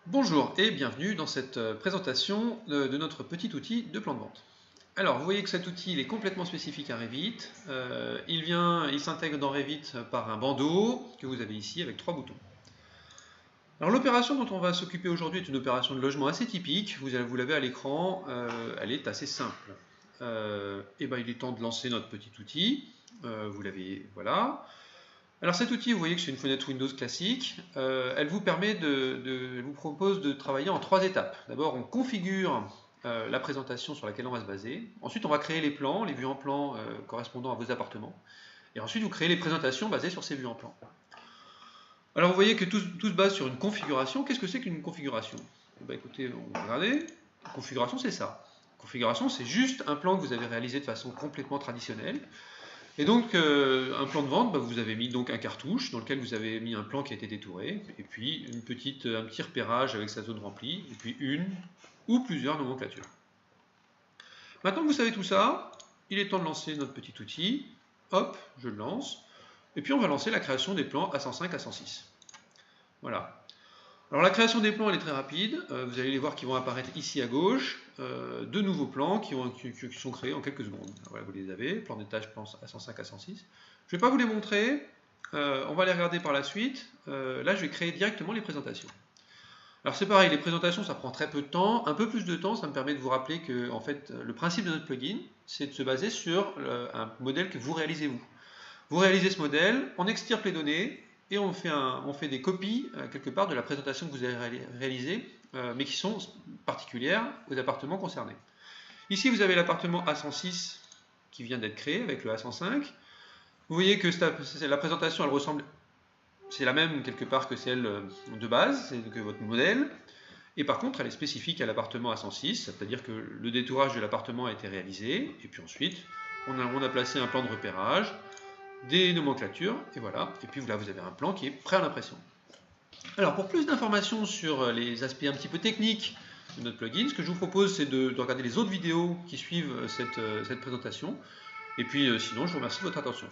Bonjour et bienvenue dans cette présentation de notre petit outil de plan de vente. Alors vous voyez que cet outil il est complètement spécifique à Revit. Il s'intègre dans Revit par un bandeau que vous avez ici avec 3 boutons. Alors l'opération dont on va s'occuper aujourd'hui est une opération de logement assez typique. Vous l'avez à l'écran, elle est assez simple. Il est temps de lancer notre petit outil. Vous l'avez, voilà. Alors cet outil, vous voyez que c'est une fenêtre Windows classique. Elle vous propose de travailler en 3 étapes. D'abord, on configure la présentation sur laquelle on va se baser. Ensuite, on va créer les plans, les vues en plan correspondant à vos appartements. Et ensuite, vous créez les présentations basées sur ces vues en plan. Alors vous voyez que tout se base sur une configuration. Qu'est-ce que c'est qu'une configuration? Écoutez, on va regarder. La configuration, c'est ça. La configuration, c'est juste un plan que vous avez réalisé de façon complètement traditionnelle. Et donc, un plan de vente, vous avez mis donc un cartouche dans lequel vous avez mis un plan qui a été détouré, et puis un petit repérage avec sa zone remplie, et puis une ou plusieurs nomenclatures. Maintenant que vous savez tout ça, il est temps de lancer notre petit outil. Hop, je le lance. Et puis on va lancer la création des plans A105, A106. Voilà. Alors la création des plans elle est très rapide, vous allez les voir qui vont apparaître ici à gauche, deux nouveaux plans qui sont créés en quelques secondes. Alors voilà, vous les avez, plan d'étage, plan A105, A106. Je ne vais pas vous les montrer, on va les regarder par la suite. Là je vais créer directement les présentations. Alors c'est pareil, les présentations ça prend très peu de temps, un peu plus de temps, ça me permet de vous rappeler que en fait, le principe de notre plugin c'est de se baser sur un modèle que vous réalisez vous. Vous réalisez ce modèle, on extirpe les données, et on fait des copies quelque part de la présentation que vous avez réalisée, mais qui sont particulières aux appartements concernés. Ici, vous avez l'appartement A106 qui vient d'être créé avec le A105. Vous voyez que la présentation, elle ressemble, c'est la même quelque part que celle de base, c'est que votre modèle. Et par contre, elle est spécifique à l'appartement A106, c'est-à-dire que le détourage de l'appartement a été réalisé, et puis ensuite, on a placé un plan de repérage, des nomenclatures, et voilà. Et puis là, vous avez un plan qui est prêt à l'impression. Alors, pour plus d'informations sur les aspects un petit peu techniques de notre plugin, ce que je vous propose, c'est de regarder les autres vidéos qui suivent cette présentation. Et puis, sinon, je vous remercie de votre attention.